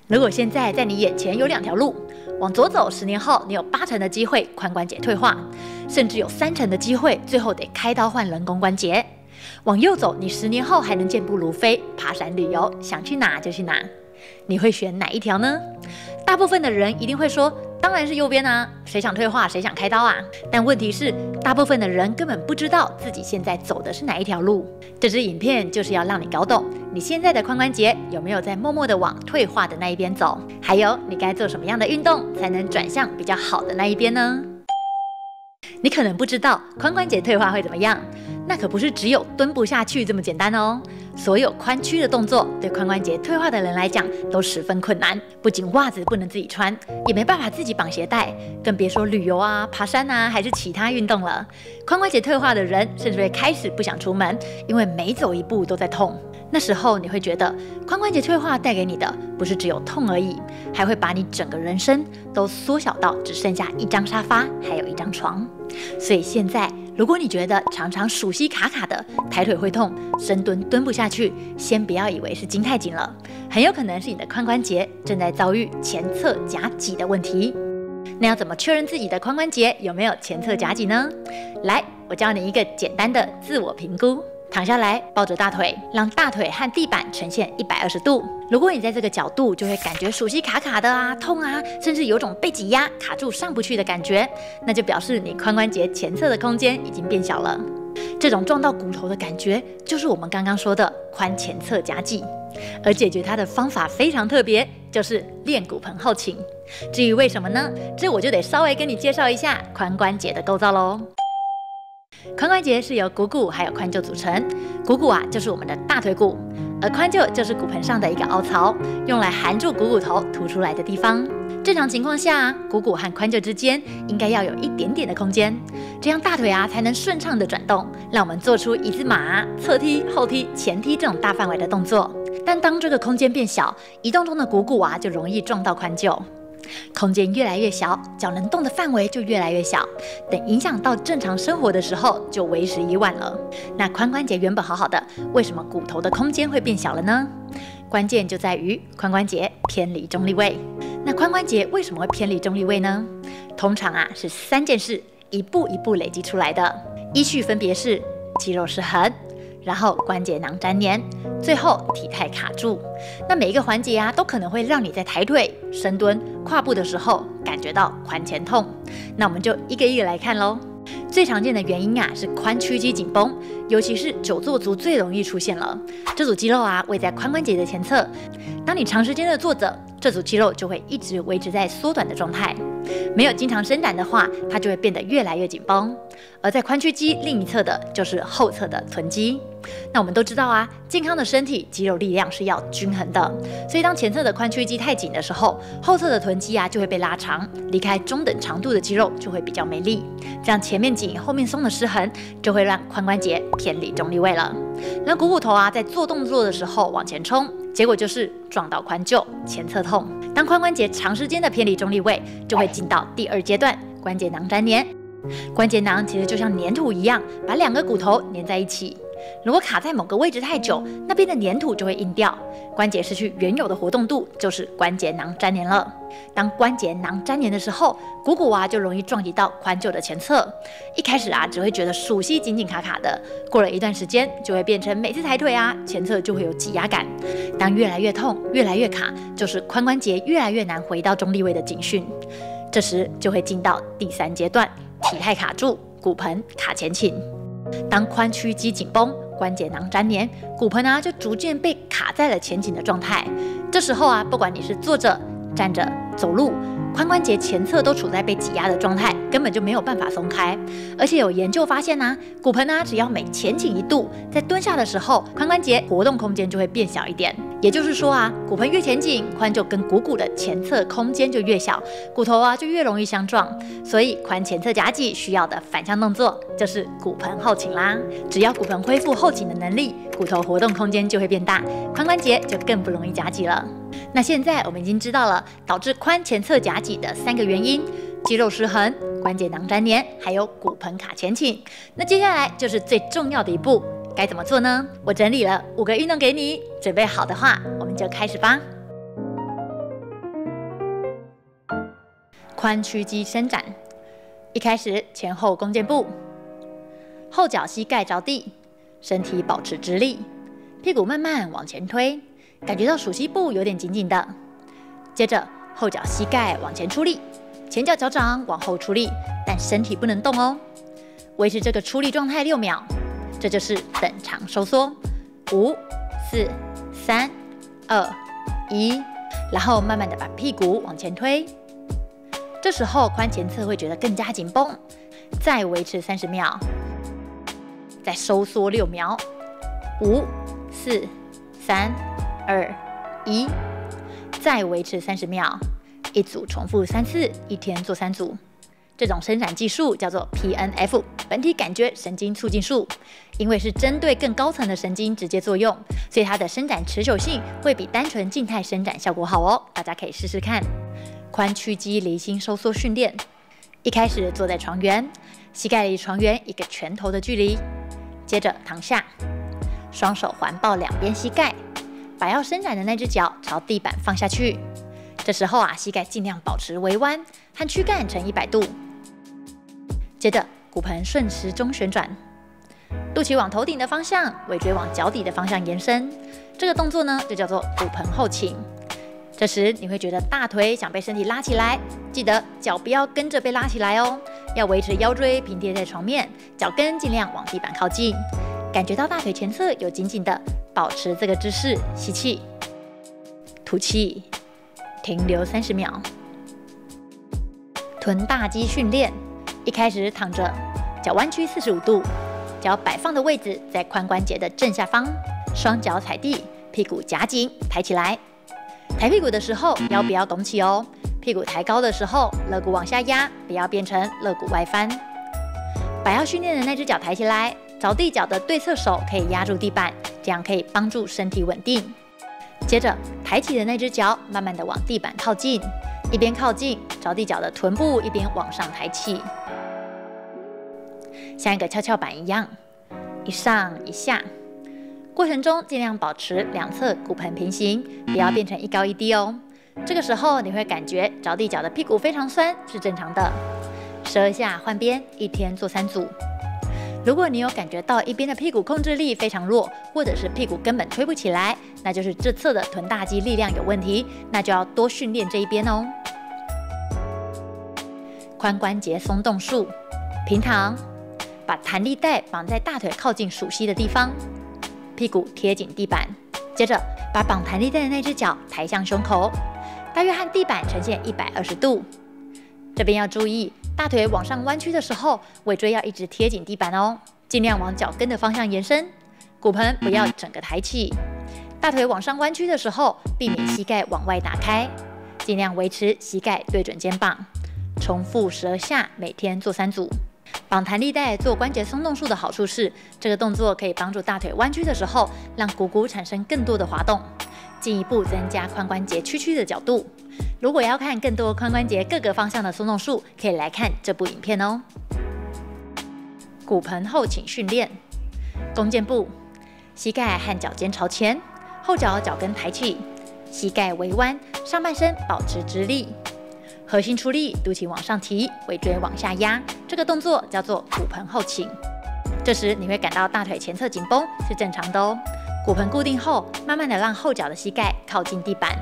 如果现在在你眼前有2条路，往左走，10年后你有80%的机会髋关节退化，甚至有30%的机会最后得开刀换人工关节。往右走，你10年后还能健步如飞，爬山旅游，想去哪就去哪。你会选哪一条呢？大部分的人一定会说，当然是右边啊，谁想退化谁想开刀啊。但问题是，大部分的人根本不知道自己现在走的是哪一条路。这支影片就是要让你搞懂，你现在的髋关节有没有在默默的往退化的那一边走，还有你该做什么样的运动才能转向比较好的那一边呢？你可能不知道髋关节退化会怎么样，那可不是只有蹲不下去这么简单哦。所有髋屈的动作对髋关节退化的人来讲都十分困难，不仅袜子不能自己穿，也没办法自己绑鞋带，更别说旅游啊、爬山啊，还是其他运动了。髋关节退化的人甚至会开始不想出门，因为每走一步都在痛。那时候你会觉得髋关节退化带给你的不是只有痛而已，还会把你整个人生都缩小到只剩下一张沙发还有一张床。所以现在如果你觉得常常属膝卡卡的，抬腿会痛，深蹲蹲不下去，先不要以为是筋太紧了，很有可能是你的髋关节正在遭遇前侧夹挤的问题。那要怎么确认自己的髋关节有没有前侧夹挤呢？来，我教你一个简单的自我评估。躺下来，抱着大腿，让大腿和地板呈现120度。如果你在这个角度就会感觉属膝卡卡的啊、痛啊，甚至有种被挤压卡住上不去的感觉，那就表示你髋关节前侧的空间已经变小了。这种撞到骨头的感觉，就是我们刚刚说的髋前侧夹挤。而解决它的方法非常特别，就是练骨盆后倾。至于为什么呢？这我就得稍微跟你介绍一下髋关节的构造咯。髋关节是由股骨还有髋臼组成，股骨啊就是我们的大腿骨，而髋臼就是骨盆上的一个凹槽，用来含住股骨头凸出来的地方。正常情况下，股骨和髋臼之间应该要有一点点的空间，这样大腿啊才能顺畅的转动，让我们做出椅子马、侧踢、后踢、前踢这种大范围的动作。但当这个空间变小，移动中的股骨啊就容易撞到髋臼。空间越来越小，脚能动的范围就越来越小，等影响到正常生活的时候，就为时已晚了。那髋关节原本好好的，为什么骨头的空间会变小了呢？关键就在于髋关节偏离中立位。那髋关节为什么会偏离中立位呢？通常啊是3件事一步一步累积出来的，依序分别是肌肉失衡，然后关节囊粘连，最后体态卡住。那每一个环节啊，都可能会让你在抬腿、深蹲、跨步的时候感觉到髋前痛。那我们就一个一个来看咯。最常见的原因啊是髋屈肌紧绷，尤其是久坐族最容易出现了。这组肌肉啊位在髋关节的前侧，当你长时间的坐着，这组肌肉就会一直维持在缩短的状态。没有经常伸展的话，它就会变得越来越紧绷。而在髋屈肌另一侧的就是后侧的臀肌。那我们都知道啊，健康的身体肌肉力量是要均衡的，所以当前侧的髋屈肌太紧的时候，后侧的臀肌啊就会被拉长，离开中等长度的肌肉就会比较没力，这样前面紧后面松的失衡，就会让髋关节偏离中立位了。让股骨头啊在做动作的时候往前冲，结果就是撞到髋臼，前侧痛。当髋关节长时间的偏离中立位，就会进到第2阶段，关节囊粘连。关节囊其实就像粘土一样，把2个骨头粘在一起。如果卡在某个位置太久，那边的粘土就会硬掉，关节失去原有的活动度，就是关节囊粘连了。当关节囊粘连的时候，股骨啊就容易撞击到髋臼的前侧。一开始啊只会觉得属膝紧紧卡卡的，过了一段时间就会变成每次抬腿啊前侧就会有挤压感。当越来越痛、越来越卡，就是髋关节越来越难回到中立位的警讯。这时就会进到第3阶段，体态卡住，骨盆卡前倾。当髋屈肌紧绷，关节囊粘连，骨盆啊就逐渐被卡在了前倾的状态。这时候啊，不管你是坐着、站着、走路，髋关节前侧都处在被挤压的状态，根本就没有办法松开。而且有研究发现啊，骨盆啊只要每前倾1度，在蹲下的时候，髋关节活动空间就会变小一点。也就是说啊，骨盆越前倾，髋臼跟股骨的前侧空间就越小，骨头啊就越容易相撞。所以髋前侧夹挤需要的反向动作就是骨盆后倾啦。只要骨盆恢复后倾的能力，骨头活动空间就会变大，髋关节就更不容易夹挤了。那现在我们已经知道了导致髋前侧夹挤的3个原因：肌肉失衡、关节囊粘连，还有骨盆卡前倾。那接下来就是最重要的一步，该怎么做呢？我整理了5个运动给你，准备好的话，我们就开始吧。髋屈肌伸展。一开始前后弓箭步，后脚膝盖着地，身体保持直立，屁股慢慢往前推，感觉到属膝部有点紧紧的。接着后脚膝盖往前出力，前脚脚掌往后出力，但身体不能动哦。维持这个出力状态6秒，这就是等长收缩。5、4、3、2、1，然后慢慢的把屁股往前推。这时候髋前侧会觉得更加紧绷，再维持30秒，再收缩6秒。5、4、3、2、1，再维持30秒。一组重复3次，一天做3组。这种伸展技术叫做 PNF， 本体感觉神经促进术。因为是针对更高层的神经直接作用，所以它的伸展持久性会比单纯静态伸展效果好哦。大家可以试试看。髋屈肌离心收缩训练，一开始坐在床缘，膝盖离床缘1个拳头的距离，接着躺下，双手环抱两边膝盖，把要伸展的那只脚朝地板放下去。这时候膝盖尽量保持微弯，和躯干成100度。接着骨盆顺时钟旋转，肚脐往头顶的方向，尾椎往脚底的方向延伸。这个动作呢，就叫做骨盆后倾。这时你会觉得大腿想被身体拉起来，记得脚不要跟着被拉起来哦，要维持腰椎平贴在床面，脚跟尽量往地板靠近。感觉到大腿前侧有紧紧的，保持这个姿势，吸气，吐气，停留30秒。臀大肌训练，一开始躺着，脚弯曲45度，脚摆放的位置在髋关节的正下方，双脚踩地，屁股夹紧，抬起来。抬屁股的时候，腰不要拱起哦。屁股抬高的时候，肋骨往下压，不要变成肋骨外翻。把要训练的那只脚抬起来，着地脚的对侧手可以压住地板，这样可以帮助身体稳定。接着抬起的那只脚，慢慢的往地板靠近，一边靠近，着地脚的臀部一边往上抬起，像一个跷跷板一样，一上一下。过程中尽量保持两侧骨盆平行，不要变成一高一低哦。这个时候你会感觉着地脚的屁股非常酸，是正常的。12下换边，一天做3组。如果你有感觉到一边的屁股控制力非常弱，或者是屁股根本推不起来，那就是这侧的臀大肌力量有问题，那就要多训练这一边哦。髋关节松动术，平躺，把弹力带绑在大腿靠近属膝的地方。屁股贴紧地板，接着把绑弹力带的那只脚抬向胸口，大约和地板呈现120度。这边要注意，大腿往上弯曲的时候，尾椎要一直贴紧地板哦，尽量往脚跟的方向延伸，骨盆不要整个抬起。大腿往上弯曲的时候，避免膝盖往外打开，尽量维持膝盖对准肩膀。重复12下，每天做3组。绑弹力带做关节松动术的好处是，这个动作可以帮助大腿弯曲的时候，让股骨产生更多的滑动，进一步增加髋关节屈的角度。如果要看更多髋关节各个方向的松动术，可以来看这部影片哦。骨盆后倾训练，弓箭步，膝盖和脚尖朝前，后脚脚跟抬起，膝盖微弯，上半身保持直立。核心出力，肚脐往上提，尾椎往下压，这个动作叫做骨盆后倾。这时你会感到大腿前侧紧绷，是正常的哦。骨盆固定后，慢慢的让后脚的膝盖靠近地板。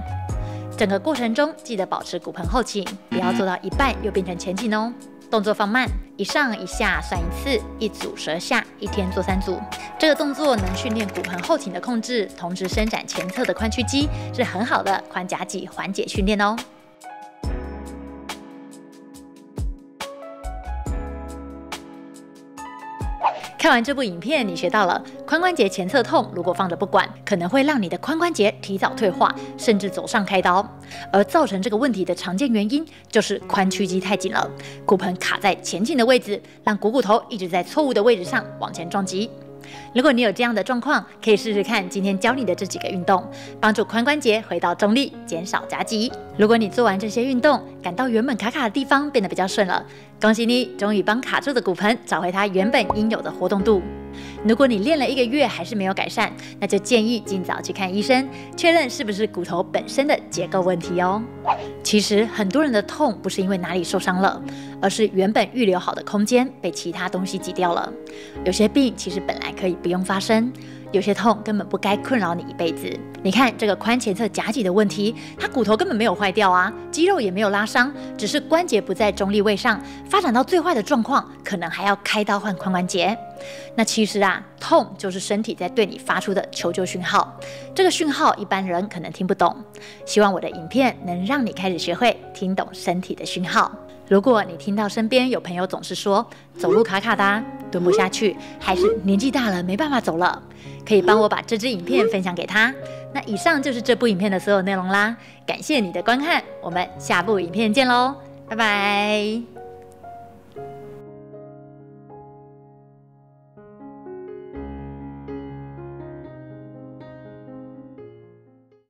整个过程中记得保持骨盆后倾，不要做到一半又变成前倾哦。动作放慢，一上一下算1次，一组12下，一天做3组。这个动作能训练骨盆后倾的控制，同时伸展前侧的髋屈肌，是很好的髋夹脊缓解训练哦。看完这部影片，你学到了髋关节前侧痛，如果放着不管，可能会让你的髋关节提早退化，甚至走上开刀。而造成这个问题的常见原因就是髋屈肌太紧了，骨盆卡在前倾的位置，让股骨头一直在错误的位置上往前撞击。如果你有这样的状况，可以试试看今天教你的这几个运动，帮助髋关节回到中立，减少夹击。如果你做完这些运动，感到原本卡卡的地方变得比较顺了，恭喜你，终于帮卡住的骨盆找回它原本应有的活动度。如果你练了1个月还是没有改善，那就建议尽早去看医生，确认是不是骨头本身的结构问题哦。其实很多人的痛不是因为哪里受伤了，而是原本预留好的空间被其他东西挤掉了。有些病其实本来可以不用发生，有些痛根本不该困扰你一辈子。你看这个髋前侧夹脊的问题，它骨头根本没有坏掉啊，肌肉也没有拉伤，只是关节不在中立位上，发展到最坏的状况，可能还要开刀换髋关节。那其实啊，痛就是身体在对你发出的求救讯号，这个讯号一般人可能听不懂。希望我的影片能让你开始学会听懂身体的讯号。如果你听到身边有朋友总是说走路卡卡的，蹲不下去，还是年纪大了没办法走了，可以帮我把这支影片分享给他。那以上就是这部影片的所有内容啦，感谢你的观看，我们下部影片见喽，拜拜。